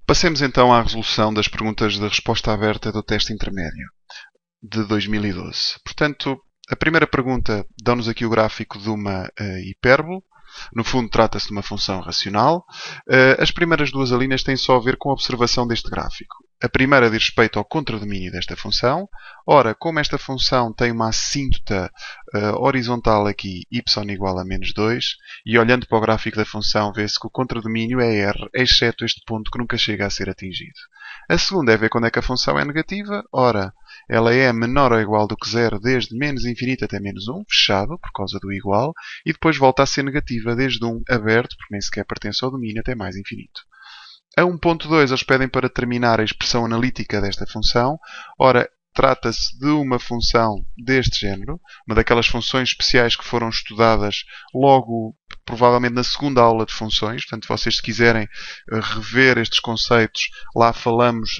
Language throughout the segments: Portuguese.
Passemos então à resolução das perguntas de resposta aberta do teste intermédio de 2012. Portanto, a primeira pergunta dá-nos aqui o gráfico de uma hipérbole. No fundo, trata-se de uma função racional. As primeiras duas alíneas têm só a ver com a observação deste gráfico. A primeira diz respeito ao contradomínio desta função. Ora, como esta função tem uma assíntota horizontal aqui, y igual a menos 2, e olhando para o gráfico da função, vê-se que o contradomínio é R, exceto este ponto que nunca chega a ser atingido. A segunda é ver quando é que a função é negativa. Ora, ela é menor ou igual do que 0 desde menos infinito até menos 1, fechado, por causa do igual, e depois volta a ser negativa desde 1, aberto, porque nem sequer pertence ao domínio, até mais infinito. A 1.2 eles pedem para determinar a expressão analítica desta função. Ora, trata-se de uma função deste género, uma daquelas funções especiais que foram estudadas logo, provavelmente na segunda aula de funções. Portanto, vocês se quiserem rever estes conceitos, lá falamos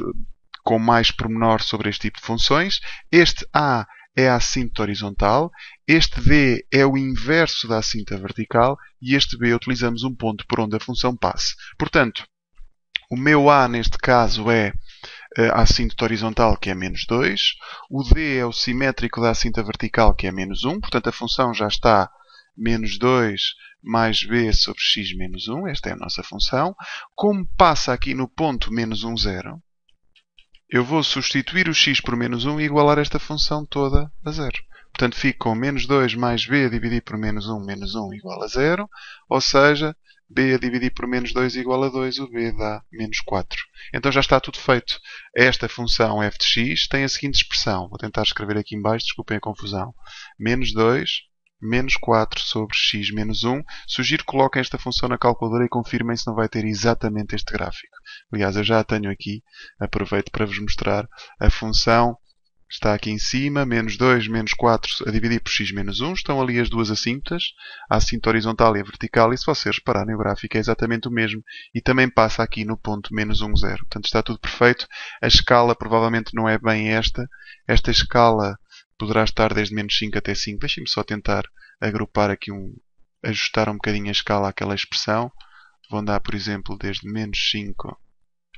com mais pormenor sobre este tipo de funções. Este A é a assíntota horizontal, este D é o inverso da assíntota vertical e este B utilizamos um ponto por onde a função passe. Portanto, o meu A neste caso é a assíntota horizontal, que é menos 2. O D é o simétrico da assíntota vertical, que é menos 1. Portanto, a função já está menos 2 mais B sobre x menos 1. Esta é a nossa função. Como passa aqui no ponto menos 1, 0, eu vou substituir o x por menos 1 e igualar esta função toda a 0. Portanto, fico com menos 2 mais b a dividir por menos 1 igual a 0. Ou seja, b a dividir por menos 2 igual a 2, o b dá menos 4. Então já está tudo feito. Esta função f de x tem a seguinte expressão. Vou tentar escrever aqui em baixo, desculpem a confusão. Menos 2 menos 4 sobre x menos 1. Sugiro que coloquem esta função na calculadora e confirmem se não vai ter exatamente este gráfico. Aliás, eu já a tenho aqui. Aproveito para vos mostrar. A função está aqui em cima. Menos 2 menos 4 a dividir por x menos 1. Estão ali as duas assíntotas. A assíntota horizontal e a vertical. E se vocês repararem, o gráfico é exatamente o mesmo. E também passa aqui no ponto menos 1, 0. Portanto, está tudo perfeito. A escala provavelmente não é bem esta. Esta escala poderá estar desde menos 5 até 5. Deixem-me só tentar agrupar aqui ajustar um bocadinho a escala àquela expressão. Vou andar, por exemplo, desde menos 5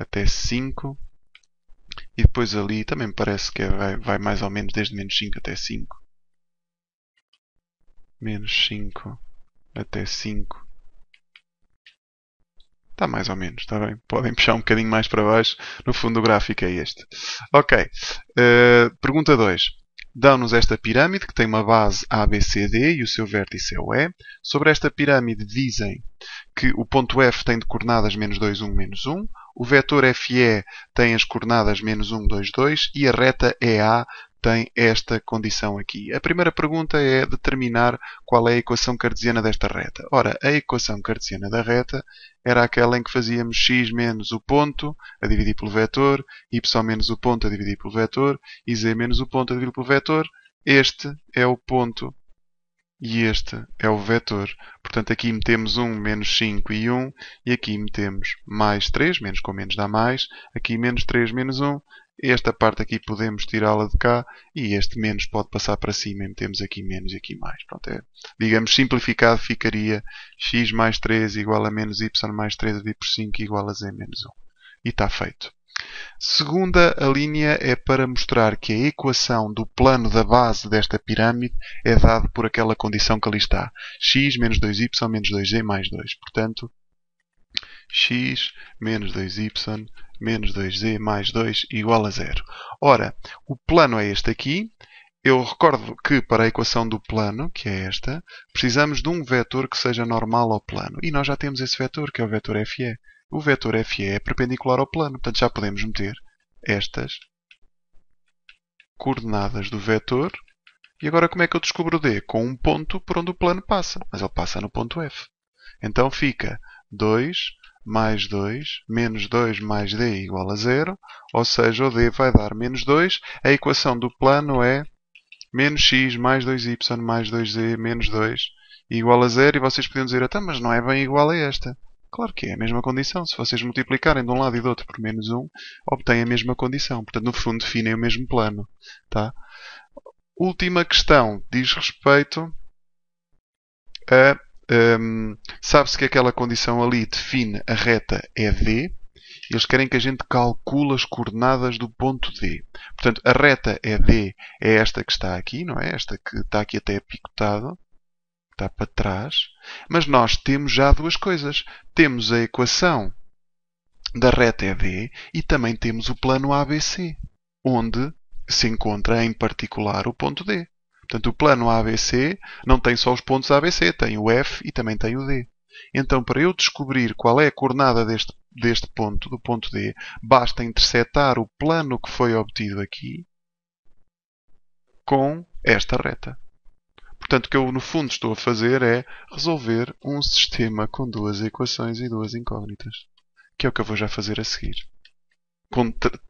até 5. E depois ali também me parece que vai mais ou menos desde menos 5 até 5. Menos 5 até 5. Está mais ou menos, está bem? Podem puxar um bocadinho mais para baixo. No fundo o gráfico é este. Ok. Pergunta 2. Dão-nos esta pirâmide que tem uma base ABCD e o seu vértice é o E. Sobre esta pirâmide dizem que o ponto F tem de coordenadas menos 2, 1, menos 1. O vetor FE tem as coordenadas menos 1, 2, 2. E a reta EA tem esta condição aqui. A primeira pergunta é determinar qual é a equação cartesiana desta reta. Ora, a equação cartesiana da reta era aquela em que fazíamos x menos o ponto a dividir pelo vetor, y menos o ponto a dividir pelo vetor e z menos o ponto a dividir pelo vetor. Este é o ponto e este é o vetor. Portanto, aqui metemos 1, menos 5 e 1. E aqui metemos mais 3, menos com menos dá mais. Aqui menos 3, menos 1. Esta parte aqui podemos tirá-la de cá. E este menos pode passar para cima e metemos aqui menos e aqui mais. Pronto, digamos, simplificado ficaria x mais 3 igual a menos y mais 3 dividido por 5 igual a z menos 1. E está feito. Segunda a linha é para mostrar que a equação do plano da base desta pirâmide é dada por aquela condição que ali está. X menos 2y menos 2z mais 2. Portanto, x menos 2y menos 2z mais 2 igual a 0. Ora, o plano é este aqui. Eu recordo que para a equação do plano, que é esta, precisamos de um vetor que seja normal ao plano. E nós já temos esse vetor, que é o vetor FE. O vetor FE é perpendicular ao plano. Portanto, já podemos meter estas coordenadas do vetor. E agora como é que eu descubro o D? Com um ponto por onde o plano passa. Mas ele passa no ponto F. Então fica 2 mais 2 menos 2 mais D igual a 0. Ou seja, o D vai dar menos 2. A equação do plano é menos x mais 2y mais 2z menos 2 igual a 0. E vocês podiam dizer, mas não é bem igual a esta. Claro que é a mesma condição. Se vocês multiplicarem de um lado e do outro por menos 1, obtêm a mesma condição. Portanto, no fundo, definem o mesmo plano. Tá? Última questão diz respeito a... Sabe-se que aquela condição ali define a reta ED Eles querem que a gente calcule as coordenadas do ponto D. Portanto, a reta é D, é esta que está aqui, não é? Esta que está aqui até picotado, está para trás. Mas nós temos já duas coisas. Temos a equação da reta ED e também temos o plano ABC, onde se encontra em particular o ponto D. Portanto, o plano ABC não tem só os pontos ABC, tem o F e também tem o D. Então, para eu descobrir qual é a coordenada deste ponto, do ponto D, basta intersetar o plano que foi obtido aqui com esta reta. Portanto, o que eu, no fundo, estou a fazer é resolver um sistema com duas equações e duas incógnitas. Que é o que eu vou já fazer a seguir.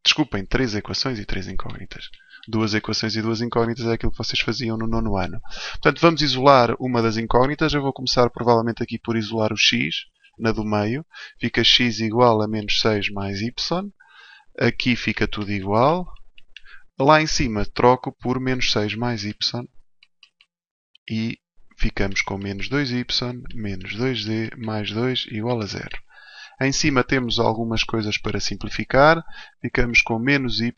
Desculpem, 3 equações e 3 incógnitas. 2 equações e 2 incógnitas é aquilo que vocês faziam no 9º ano. Portanto, vamos isolar uma das incógnitas. Eu vou começar provavelmente aqui por isolar o x, na do meio. Fica x igual a menos 6 mais y. Aqui fica tudo igual. Lá em cima troco por menos 6 mais y. E ficamos com menos 2y, menos 2z, mais 2 igual a 0. Em cima temos algumas coisas para simplificar. Ficamos com menos y,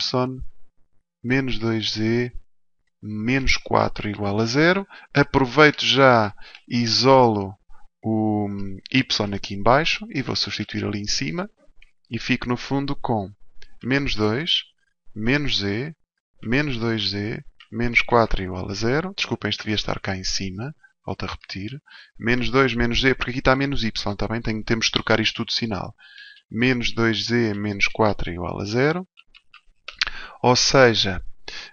menos 2z, menos 4 igual a 0. Aproveito já e isolo o y aqui em baixo e vou substituir ali em cima. E fico no fundo com menos 2, menos z, menos 2z, menos 4 igual a 0. Desculpem, isto devia estar cá em cima. Volto a repetir. Menos 2, menos z, porque aqui está menos y, está bem? Temos de trocar isto tudo de sinal. Menos 2z, menos 4 igual a 0. Ou seja,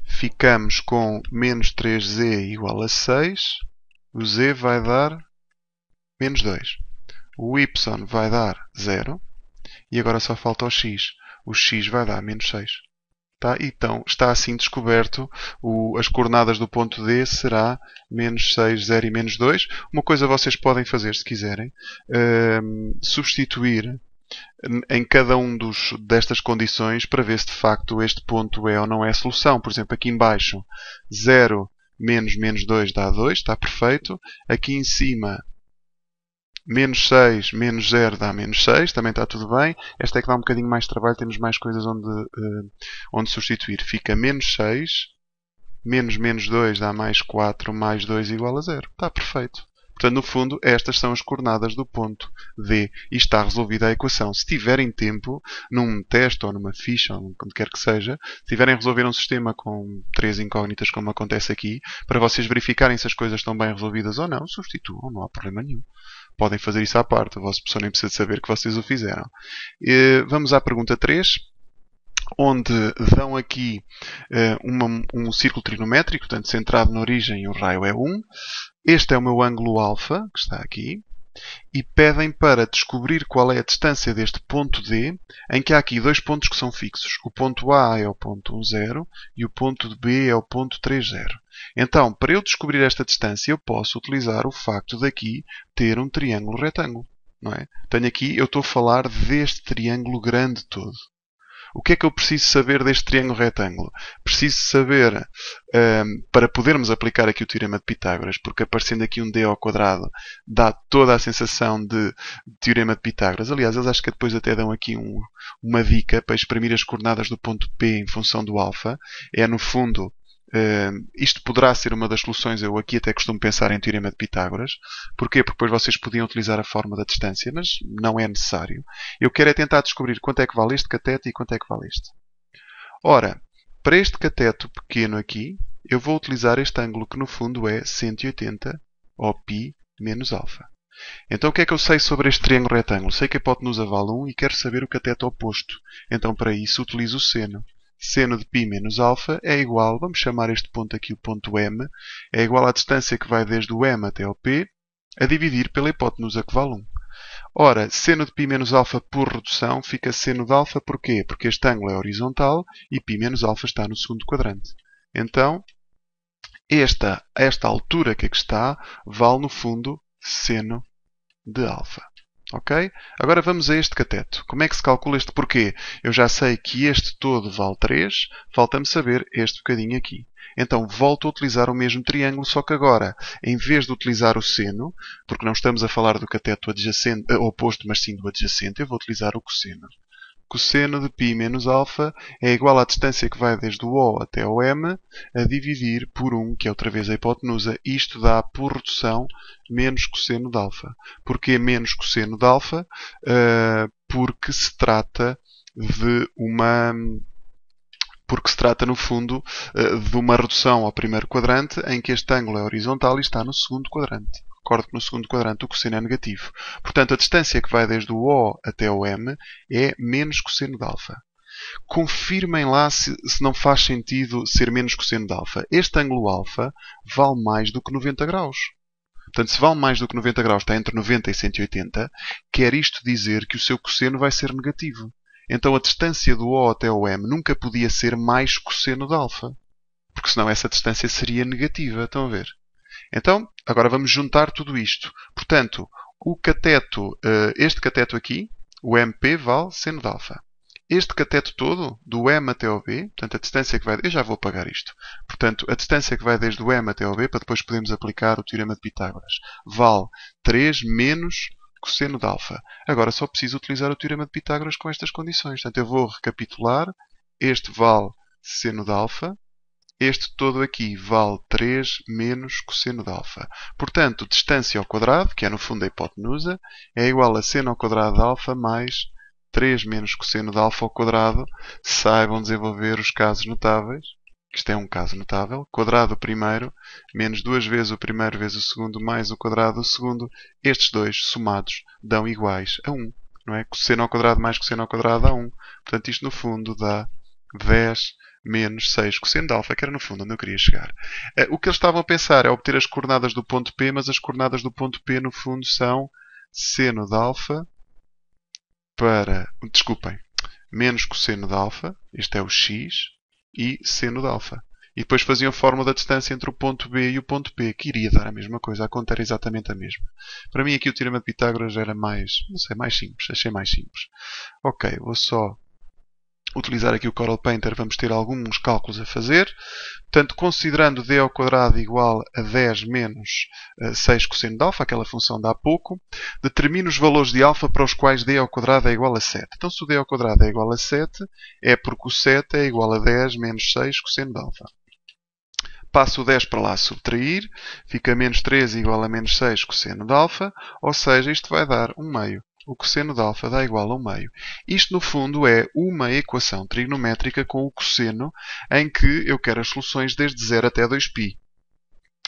ficamos com menos 3z igual a 6. O z vai dar menos 2. O y vai dar 0. E agora só falta o x. O x vai dar menos 6. Tá? Então, está assim descoberto as coordenadas do ponto D será menos 6, 0 e menos 2. Uma coisa vocês podem fazer, se quiserem, substituir em cada um destas condições para ver se de facto este ponto é ou não é a solução. Por exemplo, aqui em baixo, 0 menos menos 2 dá 2, está perfeito. Aqui em cima, menos 6 menos 0 dá menos 6, também está tudo bem. Esta é que dá um bocadinho mais de trabalho, temos mais coisas onde substituir. Fica menos 6, menos menos 2 dá mais 4, mais 2 igual a 0. Está perfeito. Portanto, no fundo, estas são as coordenadas do ponto D e está resolvida a equação. Se tiverem tempo, num teste ou numa ficha, ou onde quer que seja, se tiverem a resolver um sistema com 3 incógnitas, como acontece aqui, para vocês verificarem se as coisas estão bem resolvidas ou não, substituam, não há problema nenhum. Podem fazer isso à parte, o vosso professor nem precisa saber que vocês o fizeram. Vamos à pergunta 3, onde dão aqui um círculo trigonométrico, portanto, centrado na origem, o raio é 1. Este é o meu ângulo alfa, que está aqui, e pedem para descobrir qual é a distância deste ponto D, em que há aqui dois pontos que são fixos. O ponto A é o ponto 1, 0 e o ponto B é o ponto 3, 0. Então, para eu descobrir esta distância, eu posso utilizar o facto de aqui ter um triângulo retângulo. Não é? Tenho aqui, eu estou a falar deste triângulo grande todo. O que é que eu preciso saber deste triângulo retângulo? Preciso saber, para podermos aplicar aqui o teorema de Pitágoras, porque aparecendo aqui um d ao quadrado dá toda a sensação de teorema de Pitágoras. Aliás, eles acho que depois até dão aqui uma dica para exprimir as coordenadas do ponto P em função do alfa. É, no fundo, isto poderá ser uma das soluções. Eu aqui até costumo pensar em teorema de Pitágoras. Porquê? Porque depois vocês podiam utilizar a forma da distância, mas não é necessário. Eu quero é tentar descobrir quanto é que vale este cateto e quanto é que vale este. Ora, para este cateto pequeno aqui, eu vou utilizar este ângulo que no fundo é 180 ou π menos alfa. Então o que é que eu sei sobre este triângulo retângulo? Sei que a hipotenusa vale 1 e quero saber o cateto oposto. Então para isso utilizo o seno. Seno de π menos alfa é igual, vamos chamar este ponto aqui o ponto M, é igual à distância que vai desde o M até ao P, a dividir pela hipotenusa que vale 1. Ora, seno de π menos alfa por redução fica seno de alfa, porquê? Porque este ângulo é horizontal e π menos alfa está no segundo quadrante. Então, esta altura que aqui está vale no fundo seno de alfa. Ok? Agora vamos a este cateto. Como é que se calcula este porquê? Eu já sei que este todo vale 3, falta-me saber este bocadinho aqui. Então volto a utilizar o mesmo triângulo, só que agora, em vez de utilizar o seno, porque não estamos a falar do cateto adjacente, oposto, mas sim do adjacente, eu vou utilizar o cosseno. cosseno de π menos alfa é igual à distância que vai desde o O até o M a dividir por 1, que é outra vez a hipotenusa. Isto dá, por redução, menos cosseno de alfa. Porquê menos cosseno de alfa? Porque se trata no fundo, de uma redução ao primeiro quadrante em que este ângulo é horizontal e está no segundo quadrante. Recordo que no segundo quadrante o cosseno é negativo. Portanto, a distância que vai desde o O até o M é menos cosseno de alfa. Confirmem lá se não faz sentido ser menos cosseno de alfa. Este ângulo alfa vale mais do que 90 graus. Portanto, se vale mais do que 90 graus, está entre 90 e 180, quer isto dizer que o seu cosseno vai ser negativo. Então a distância do O até o M nunca podia ser mais cosseno de alfa. Porque senão essa distância seria negativa. Estão a ver? Então, agora vamos juntar tudo isto. Portanto, este cateto aqui, o MP, vale seno de alfa. Este cateto todo, do M até ao B, portanto a distância que vai... Eu já vou apagar isto. Portanto, a distância que vai desde o M até ao B, para depois podermos aplicar o teorema de Pitágoras, vale 3 menos cosseno de alfa. Agora só preciso utilizar o teorema de Pitágoras com estas condições. Portanto, eu vou recapitular. Este vale seno de alfa. Este todo aqui vale 3 menos cosseno de alfa. Portanto, distância ao quadrado, que é no fundo a hipotenusa, é igual a seno ao quadrado de alfa mais 3 menos cosseno de alfa ao quadrado. Saibam desenvolver os casos notáveis. Isto é um caso notável. Quadrado do primeiro menos 2 vezes o primeiro vezes o segundo mais o quadrado do segundo. Estes dois somados dão iguais a 1. Não é? Cosseno ao quadrado mais cosseno ao quadrado dá 1. Portanto, isto no fundo dá 10 menos 6 cosseno de alfa, que era no fundo onde eu queria chegar. O que eles estavam a pensar é obter as coordenadas do ponto P, mas as coordenadas do ponto P no fundo são seno de alfa menos cosseno de alfa, este é o x, e seno de alfa. E depois faziam a fórmula da distância entre o ponto B e o ponto P, que iria dar a mesma coisa. A conta era exatamente a mesma. Para mim aqui o teorema de Pitágoras era mais simples. Achei mais simples. Ok, vou só utilizar aqui o Corel Painter, vamos ter alguns cálculos a fazer. Portanto, considerando d ao quadrado igual a 10 menos 6 cosseno de alfa, aquela função de há pouco, determino os valores de alfa para os quais d ao quadrado é igual a 7. Então, se o d ao quadrado é igual a 7, é porque o 7 é igual a 10 menos 6 cosseno de alfa. Passo o 10 para lá a subtrair, fica menos 13 igual a menos 6 cosseno de alfa, ou seja, isto vai dar 1 meio. O cosseno de alfa dá igual a 1 meio. Isto, no fundo, é uma equação trigonométrica com o cosseno em que eu quero as soluções desde 0 até 2π.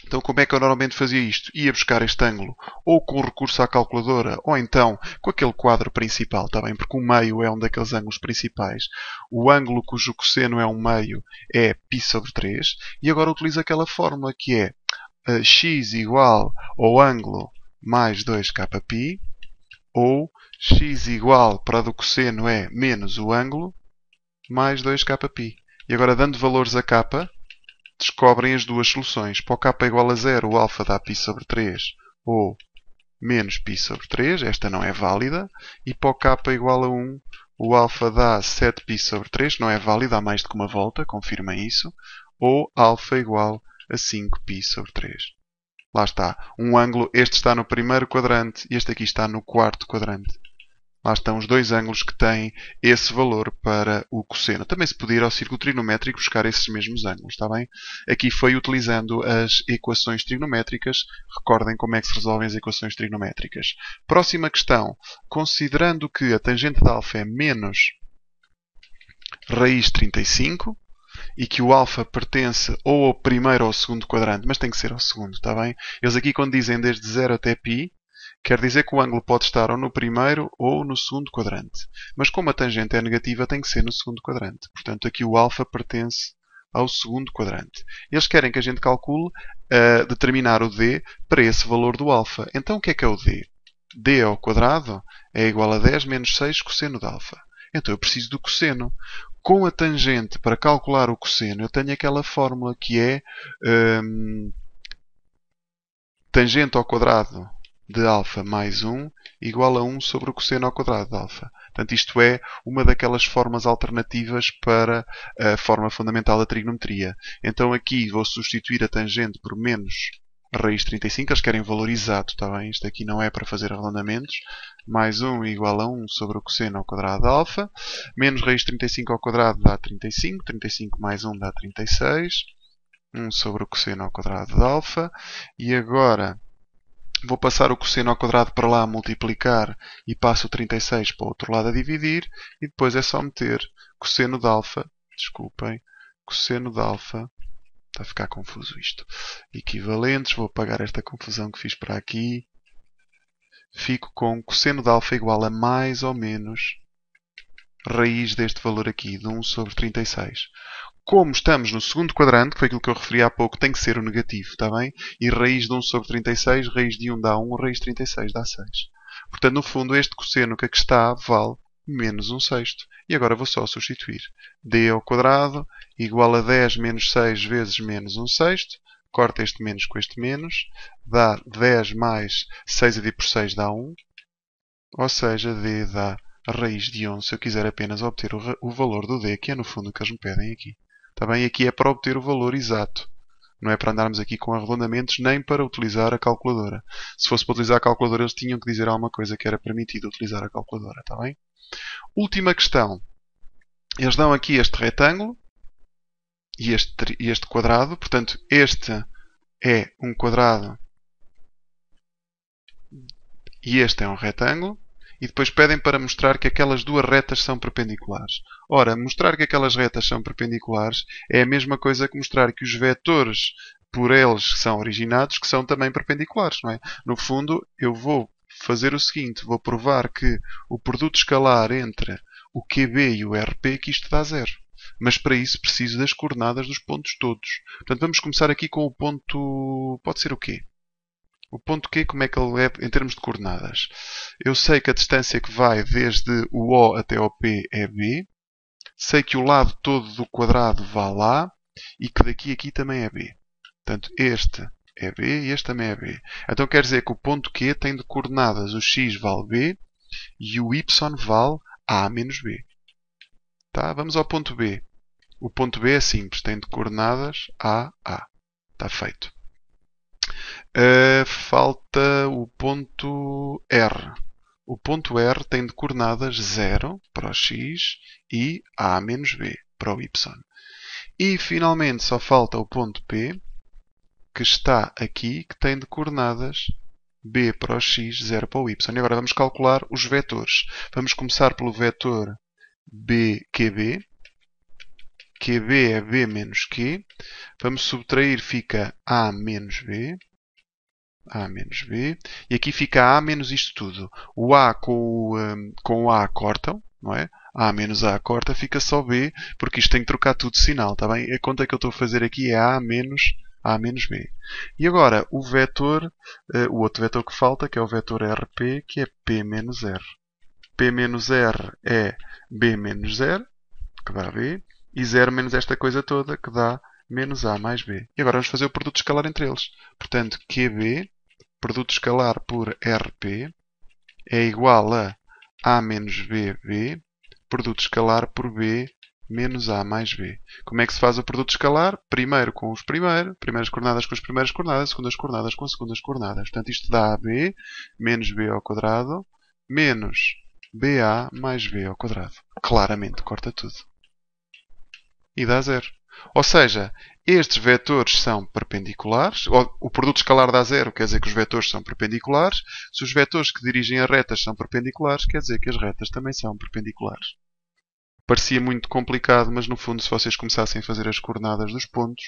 Então, como é que eu normalmente fazia isto? Ia buscar este ângulo ou com recurso à calculadora ou então com aquele quadro principal, está bem? Porque o meio é um daqueles ângulos principais. O ângulo cujo cosseno é 1 meio é π sobre 3. E agora utilizo aquela fórmula que é x igual ao ângulo mais 2kπ. Ou x igual para a do cosseno é menos o ângulo mais 2kπ. E agora, dando valores a k, descobrem as duas soluções. Para o k igual a 0, o alfa dá π sobre 3 ou menos π sobre 3. Esta não é válida. E para o k igual a 1, o alfa dá 7π sobre 3. Não é válida, há mais do que uma volta, confirmem isso. Ou alfa igual a 5π sobre 3. Lá está. Um ângulo, este está no primeiro quadrante e este aqui está no quarto quadrante. Lá estão os dois ângulos que têm esse valor para o cosseno. Também se podia ir ao círculo trigonométrico buscar esses mesmos ângulos, está bem? Aqui foi utilizando as equações trigonométricas. Recordem como é que se resolvem as equações trigonométricas. Próxima questão. Considerando que a tangente de alfa é menos raiz 35, e que o alfa pertence ou ao primeiro ou ao segundo quadrante, mas tem que ser ao segundo, está bem? Eles aqui quando dizem desde 0 até π, quer dizer que o ângulo pode estar ou no primeiro ou no segundo quadrante. Mas como a tangente é negativa, tem que ser no segundo quadrante. Portanto, aqui o alfa pertence ao segundo quadrante. Eles querem que a gente calcule determinar o d para esse valor do alfa. Então, o que é o d? d ao quadrado é igual a 10 menos 6 cosseno de alfa. Então, eu preciso do cosseno. Com a tangente, para calcular o cosseno, eu tenho aquela fórmula que é tangente ao quadrado de alfa mais 1 igual a 1 sobre o cosseno ao quadrado de alfa. Portanto, isto é uma daquelas formas alternativas para a forma fundamental da trigonometria. Então, aqui vou substituir a tangente por menos raiz de 35, eles querem valor exato, está bem? Isto aqui não é para fazer arredondamentos. Mais 1 igual a 1 sobre o cosseno ao quadrado de alfa, menos raiz de 35 ao quadrado dá 35, 35 mais 1 dá 36, 1 sobre o cosseno ao quadrado de alfa, e agora vou passar o cosseno ao quadrado para lá a multiplicar e passo o 36 para o outro lado a dividir, e depois é só meter cosseno de alfa, desculpem, cosseno de alfa, está a ficar confuso isto, equivalentes, vou apagar esta confusão que fiz para aqui, fico com cosseno de alfa igual a mais ou menos raiz deste valor aqui, de 1 sobre 36. Como estamos no segundo quadrante, que foi aquilo que eu referi há pouco, tem que ser o negativo, está bem? E raiz de 1 sobre 36, raiz de 1 dá 1, raiz de 36 dá 6. Portanto, no fundo, este cosseno que aqui está vale menos 1 sexto. E agora vou só substituir. D ao quadrado igual a 10 menos 6 vezes menos 1 sexto. Corta este menos com este menos. Dá 10 mais 6 a d por 6 dá 1. Ou seja, D dá a raiz de 11 se eu quiser apenas obter o valor do D, que é no fundo o que eles me pedem aqui. Está bem? Aqui é para obter o valor exato. Não é para andarmos aqui com arredondamentos, nem para utilizar a calculadora. Se fosse para utilizar a calculadora, eles tinham que dizer alguma coisa que era permitido utilizar a calculadora. Está bem? Última questão. Eles dão aqui este retângulo e este quadrado. Portanto, este é um quadrado e este é um retângulo. E depois pedem para mostrar que aquelas duas retas são perpendiculares. Ora, mostrar que aquelas retas são perpendiculares é a mesma coisa que mostrar que os vetores por eles são originados que são também perpendiculares, não é? No fundo, eu vou fazer o seguinte, vou provar que o produto escalar entre o QB e o RP, que isto dá zero. Mas para isso preciso das coordenadas dos pontos todos. Portanto, vamos começar aqui com o ponto... Pode ser o quê? O ponto Q, como é que ele é em termos de coordenadas? Eu sei que a distância que vai desde o O até ao P é B. Sei que o lado todo do quadrado vai lá. E que daqui a aqui também é B. Portanto, este é B e este também é B. Então quer dizer que o ponto Q tem de coordenadas o X vale B e o Y vale A menos B. Tá? Vamos ao ponto B. O ponto B é simples. Tem de coordenadas A. Está feito. Falta o ponto R. O ponto R tem de coordenadas 0 para o X e A menos B para o Y. E finalmente só falta o ponto P, que está aqui, que tem de coordenadas B para o X, 0 para o Y. E agora vamos calcular os vetores. Vamos começar pelo vetor QB. QB é B menos Q. Vamos subtrair, fica A menos B. A menos B. E aqui fica A menos isto tudo. O A com o A cortam, não é? A menos A corta, fica só B, porque isto tem que trocar tudo de sinal, está bem? A conta que eu estou a fazer aqui é A menos B. E agora, o vetor, o outro vetor que falta, que é o vetor RP, que é P menos R. P menos R é B menos 0, que dá B, e 0 menos esta coisa toda, que dá menos A mais B. E agora vamos fazer o produto escalar entre eles. Portanto, QB, produto escalar por RP, é igual a menos BB, produto escalar por B menos A mais B. Como é que se faz o produto escalar? Primeiro com os primeiras coordenadas com as primeiras coordenadas, segundas coordenadas com as segundas coordenadas. Portanto, isto dá AB menos B ao quadrado menos BA mais B ao quadrado. Claramente corta tudo. E dá 0. Ou seja, estes vetores são perpendiculares. O produto escalar dá 0, quer dizer que os vetores são perpendiculares. Se os vetores que dirigem as retas são perpendiculares, quer dizer que as retas também são perpendiculares. Parecia muito complicado, mas no fundo, se vocês começassem a fazer as coordenadas dos pontos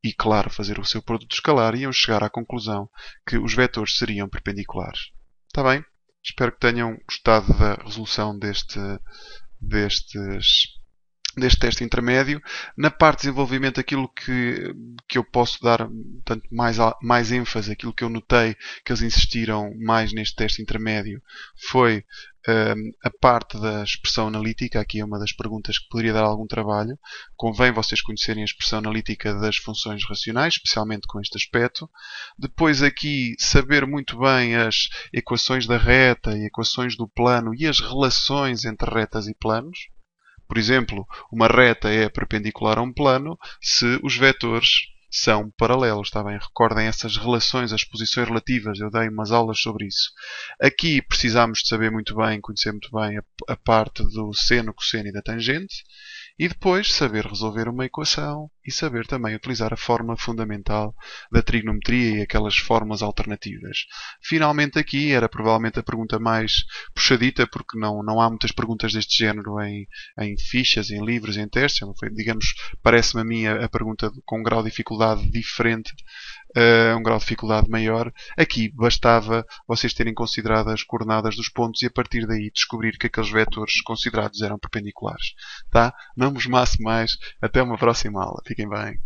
e, claro, fazer o seu produto escalar, iam chegar à conclusão que os vetores seriam perpendiculares. Está bem? Espero que tenham gostado da resolução deste teste intermédio. Na parte de desenvolvimento, aquilo que eu posso dar tanto mais ênfase, aquilo que eu notei que eles insistiram mais neste teste intermédio, foi a parte da expressão analítica. Aqui é uma das perguntas que poderia dar algum trabalho. Convém vocês conhecerem a expressão analítica das funções racionais, especialmente com este aspecto. Depois aqui, saber muito bem as equações da reta e equações do plano e as relações entre retas e planos. Por exemplo, uma reta é perpendicular a um plano se os vetores são paralelos, está bem? Recordem essas relações, as posições relativas, eu dei umas aulas sobre isso. Aqui precisamos de saber muito bem, conhecer muito bem a parte do seno, cosseno e da tangente, e depois saber resolver uma equação e saber também utilizar a fórmula fundamental da trigonometria e aquelas fórmulas alternativas. Finalmente aqui era provavelmente a pergunta mais puxadita, porque não há muitas perguntas deste género em fichas, em livros, em testes. Foi, digamos, parece-me a mim a pergunta com um grau de dificuldade diferente, um grau de dificuldade maior. Aqui bastava vocês terem considerado as coordenadas dos pontos e a partir daí descobrir que aqueles vetores considerados eram perpendiculares. Tá? Não vos maço mais. Até uma próxima aula. Fiquem bem.